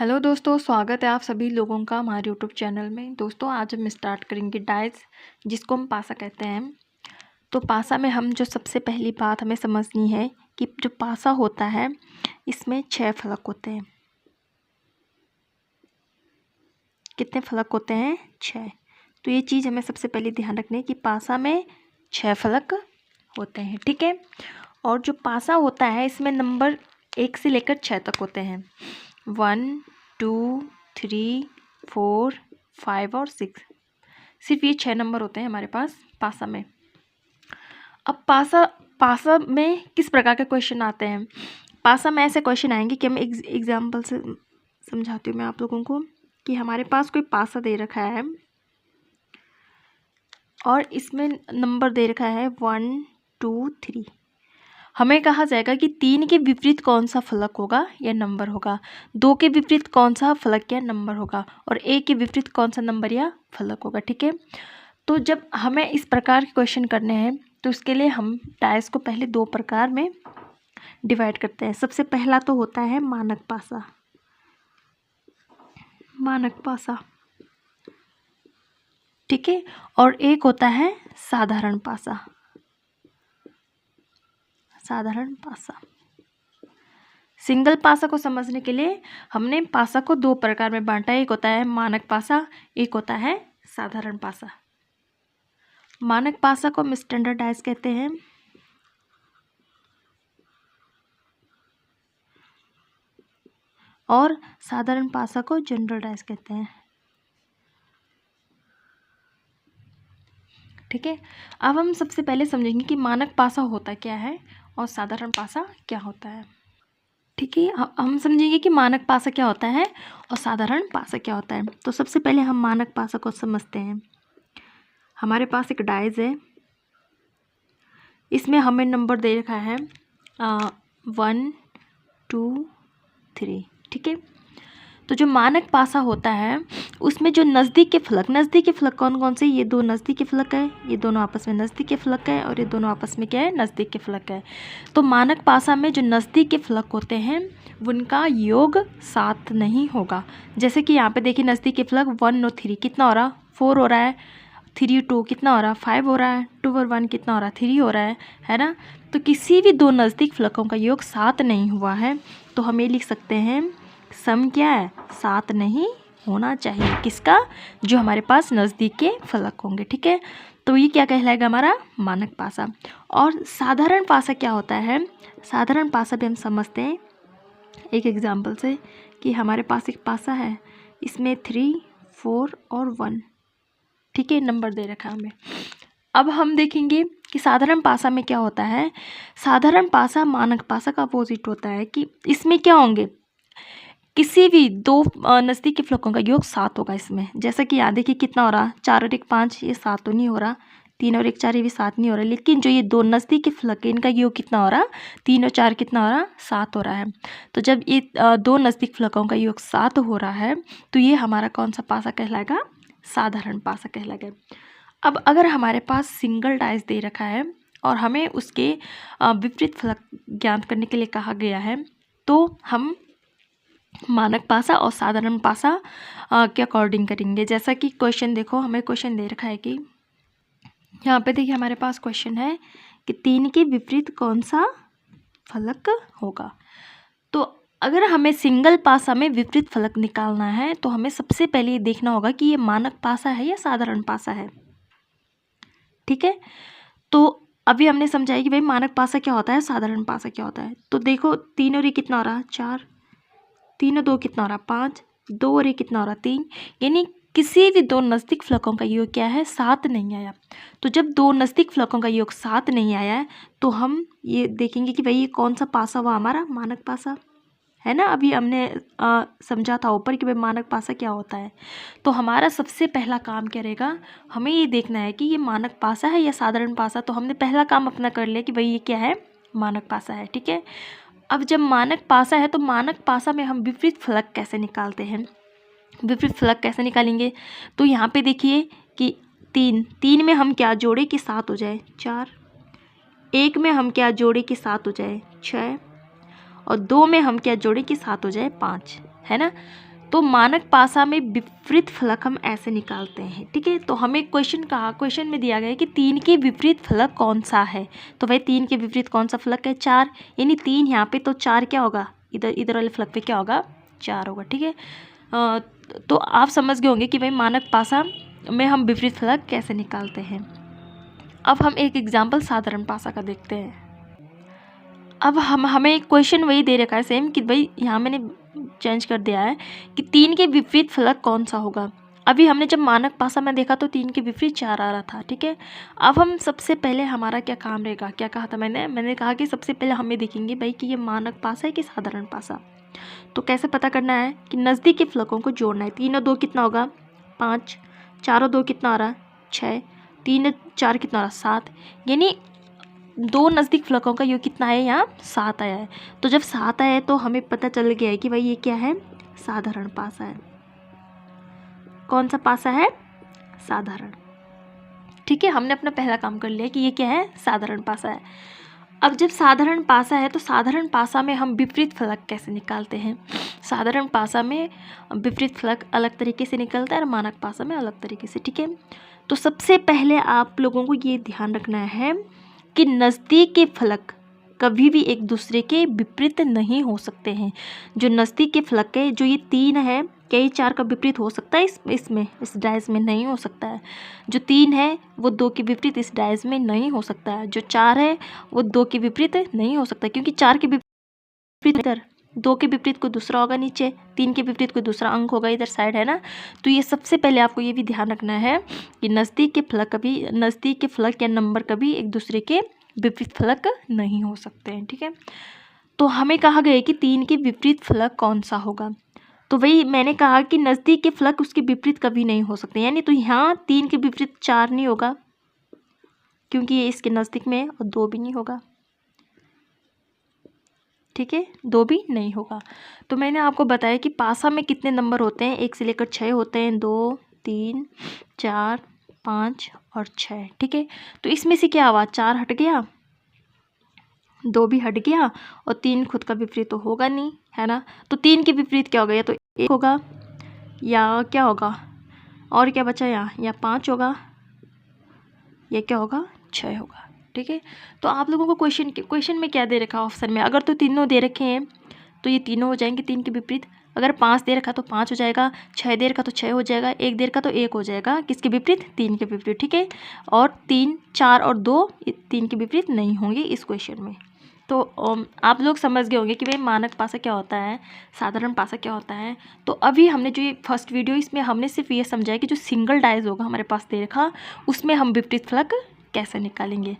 Hello दोस्तों, स्वागत है आप सभी लोगों का हमारे यूट्यूब चैनल में। दोस्तों आज हम स्टार्ट करेंगे डाइस, जिसको हम पासा कहते हैं। तो पासा में हम जो सबसे पहली बात हमें समझनी है कि जो पासा होता है इसमें 6 फलक होते हैं। कितने फलक होते हैं? 6। तो ये चीज़ हमें सबसे पहले ध्यान रखनी है कि पासा में 6 फलक होते हैं, ठीक है। और जो पासा होता है इसमें नंबर 1 से लेकर 6 तक होते हैं। 1, 2, 3, 4, 5 और 6। सिर्फ ये 6 नंबर होते हैं हमारे पास पासा में। अब पासा में किस प्रकार के क्वेश्चन आते हैं? पासा में ऐसे क्वेश्चन आएंगे कि हम एग्जाम्पल से समझाती हूँ मैं आप लोगों को कि हमारे पास कोई पासा दे रखा है और इसमें नंबर दे रखा है 1, 2, 3। हमें कहा जाएगा कि 3 के विपरीत कौन सा फलक होगा या नंबर होगा, 2 के विपरीत कौन सा फलक या नंबर होगा और 1 के विपरीत कौन सा नंबर या फलक होगा, ठीक है। तो जब हमें इस प्रकार के क्वेश्चन करने हैं तो उसके लिए हम डाइस को पहले 2 प्रकार में डिवाइड करते हैं। सबसे पहला तो होता है मानक पासा। मानक पासा, ठीक है। और एक होता है साधारण पासा। साधारण पासा। सिंगल पासा को समझने के लिए हमने पासा को 2 प्रकार में बांटा है। एक होता है मानक पासा, एक होता है साधारण पासा। मानक पासा को हम स्टैंडर्ड डाइस कहते हैं और साधारण पासा को जनरल डाइस कहते हैं, ठीक है। अब हम सबसे पहले समझेंगे कि मानक पासा होता क्या है और साधारण पासा क्या होता है, ठीक है। हम समझेंगे कि मानक पासा क्या होता है और साधारण पासा क्या होता है। तो सबसे पहले हम मानक पासा को समझते हैं। हमारे पास एक डाइस है, इसमें हमें नंबर दे रखा है 1, 2, 3, ठीक है। तो जो मानक पासा होता है उसमें जो नज़दीक के फलक कौन कौन से? ये 2 नज़दीक के फलक है, ये दोनों आपस में नज़दीक के फलक है और ये दोनों आपस में क्या है? नज़दीक के फलक है। तो मानक पासा में जो नज़दीक के फलक होते हैं उनका योग 7 नहीं होगा। जैसे कि यहाँ पे देखिए नज़दीक के फलक 1 और 3 कितना हो रहा? 4 हो रहा है। 3, 2 कितना हो रहा? 5 हो रहा है। 2 और 1 कितना हो रहा? 3 हो रहा है ना। तो किसी भी 2 नज़दीक फलकों का योग 7 नहीं हुआ है, तो हम ये लिख सकते हैं सम क्या है? 7 नहीं होना चाहिए। किसका? जो हमारे पास नज़दीक के फलक होंगे, ठीक है। तो ये क्या कहलाएगा? हमारा मानक पासा। और साधारण पासा क्या होता है? साधारण पासा भी हम समझते हैं एक एग्जाम्पल से कि हमारे पास एक पासा है, इसमें 3, 4 और 1, ठीक है, नंबर दे रखा है हमें। अब हम देखेंगे कि साधारण पासा में क्या होता है। साधारण पासा मानक पासा का अपोजिट होता है कि इसमें क्या होंगे? किसी भी 2 नज़दीक के फलकों का योग 7 होगा इसमें। जैसा कि यहाँ देखिए कितना हो रहा? 4 और 1 5, ये 7 तो नहीं हो रहा। 3 और 1 4, ये भी 7 नहीं हो रहा। लेकिन जो ये 2 नज़दीक के फलक है इनका योग कितना हो रहा? 3 और 4 कितना हो रहा? 7 हो रहा है। तो जब ये 2 नज़दीक फलकों का योग 7 हो रहा है तो ये हमारा कौन सा पासा कहलाएगा? साधारण पासा कहलाएगा। अब अगर हमारे पास सिंगल डाइस दे रखा है और हमें उसके विपरीत फलक ज्ञात करने के लिए कहा गया है, तो हम मानक पासा और साधारण पासा के अकॉर्डिंग करेंगे। जैसा कि क्वेश्चन देखो, हमें क्वेश्चन दे रखा है कि यहाँ पे देखिए हमारे पास क्वेश्चन है कि 3 के विपरीत कौन सा फलक होगा। तो अगर हमें सिंगल पासा में विपरीत फलक निकालना है तो हमें सबसे पहले ये देखना होगा कि ये मानक पासा है या साधारण पासा है, ठीक है। तो अभी हमने समझाया कि भाई मानक पासा क्या होता है, साधारण पासा क्या होता है। तो देखो 3 और ये कितना हो रहा? 4, 3 और 2 कितना हो रहा? 5, 2 और ये कितना हो रहा? 3। यानी किसी भी 2 नज़दीक फलकों का योग क्या है? 7 नहीं आया। तो जब 2 नज़दीक फलकों का योग 7 नहीं आया है तो हम ये देखेंगे कि भाई ये कौन सा पासा हुआ? हमारा मानक पासा, है ना। अभी हमने समझा था ऊपर कि भाई मानक पासा क्या होता है। तो हमारा सबसे पहला काम क्या रहेगा? हमें ये देखना है कि ये मानक पासा है या साधारण पासा। तो हमने पहला काम अपना कर लिया कि भाई ये क्या है? मानक पासा है, ठीक है। अब जब मानक पासा है तो मानक पासा में हम विपरीत फलक कैसे निकालते हैं? विपरीत फलक कैसे निकालेंगे? तो यहाँ पे देखिए कि 3 में हम क्या जोड़े कि 7 हो जाए? 4। 1 में हम क्या जोड़े कि 7 हो जाए? 6। और 2 में हम क्या जोड़े कि 7 हो जाए? 5, है ना। तो मानक पासा में विपरीत फलक हम ऐसे निकालते हैं, ठीक है। तो हमें क्वेश्चन में दिया गया है कि 3 के विपरीत फलक कौन सा है। तो भाई 3 के विपरीत कौन सा फलक है, 4, यानी 3 यहाँ पे, तो 4 क्या होगा, इधर वाले फलक पे क्या होगा, 4 होगा, ठीक है। तो आप समझ गए होंगे कि भाई मानक पासा में हम विपरीत फलक कैसे निकालते हैं। अब हम एक एग्जाम्पल साधारण पासा का देखते हैं। अब हमें एक क्वेश्चन वही दे रखा है सेम, कि भाई यहाँ मैंने चेंज कर दिया है कि 3 के विपरीत फलक कौन सा होगा। अभी हमने जब मानक पासा में देखा तो 3 के विपरीत 4 आ रहा था, ठीक है। अब हम सबसे पहले हमारा क्या काम रहेगा, क्या कहा था मैंने कहा कि सबसे पहले हमें देखेंगे भाई कि ये मानक पासा है कि साधारण पासा। तो कैसे पता करना है कि नज़दीक के फलकों को जोड़ना है। 3 और 2 कितना होगा, 5, 4 और 2 कितना आ रहा है, 6, 3 और 4 कितना आ रहा है, 7, यानी 2 नज़दीक फलकों का योग कितना है, यहाँ 7 आया है। तो जब 7 आया है तो हमें पता चल गया है कि भाई ये क्या है, साधारण पासा है। कौन सा पासा है, साधारण, ठीक है। हमने अपना पहला काम कर लिया कि ये क्या है, साधारण पासा है। अब जब साधारण पासा है तो साधारण पासा में हम विपरीत फलक कैसे निकालते हैं। साधारण पासा में विपरीत फलक अलग तरीके से निकलता है और मानक पासा में अलग तरीके से, ठीक है। तो सबसे पहले आप लोगों को ये ध्यान रखना है कि नज़दीक के फलक कभी भी एक दूसरे के विपरीत नहीं हो सकते हैं। जो नज़दीक के फलक है, जो ये 3 है, क्या ये 4 का विपरीत हो सकता है इस डायस में, नहीं हो सकता है। जो 3 है वो 2 के विपरीत इस डायस में नहीं हो सकता है। जो 4 है वो 2 के विपरीत नहीं हो सकता, क्योंकि 4 के विपरीत इधर, 2 के विपरीत कोई दूसरा होगा नीचे, 3 के विपरीत कोई दूसरा अंक होगा इधर साइड, है ना। तो ये सबसे पहले आपको ये भी ध्यान रखना है कि नज़दीक के फलक या नंबर कभी एक दूसरे के विपरीत फलक नहीं हो सकते हैं, ठीक है। तो हमें कहा गया कि 3 के विपरीत फलक कौन सा होगा। तो वही मैंने कहा कि नज़दीक के फलक उसके विपरीत कभी नहीं हो सकते, यानी तो यहाँ 3 के विपरीत 4 नहीं होगा, क्योंकि ये इसके नज़दीक में है, और 2 भी नहीं होगा, ठीक है, 2 भी नहीं होगा। तो मैंने आपको बताया कि पासा में कितने नंबर होते हैं, 1 से लेकर 6 होते हैं, 2, 3, 4, 5 और 6, ठीक है। तो इसमें से क्या हुआ, 4 हट गया, 2 भी हट गया, और 3 खुद का विपरीत तो होगा नहीं, है ना। तो 3 के विपरीत क्या होगा, या तो 1 होगा या क्या होगा, और क्या बचा यहाँ, या 5 होगा या क्या होगा, 6 होगा, ठीक है। तो आप लोगों को क्वेश्चन में क्या दे रखा है ऑप्शन में, अगर तो तीनों दे रखे हैं तो ये तीनों हो जाएंगे 3 के विपरीत। अगर 5 दे रखा तो 5 हो जाएगा, 6 दे रखा तो 6 हो जाएगा, 1 दे रखा तो 1 हो जाएगा, किसके विपरीत, 3 के विपरीत, ठीक है। और 3, 4 और 2 3 के विपरीत नहीं होंगे इस क्वेश्चन में। तो आप लोग समझ गए होंगे कि भाई मानक पासा क्या होता है, साधारण पासा क्या होता है। तो अभी हमने जो ये फर्स्ट वीडियो, इसमें हमने सिर्फ ये समझा है कि जो सिंगल डायज होगा हमारे पास दे रखा, उसमें हम विपरीत फलक कैसे निकालेंगे।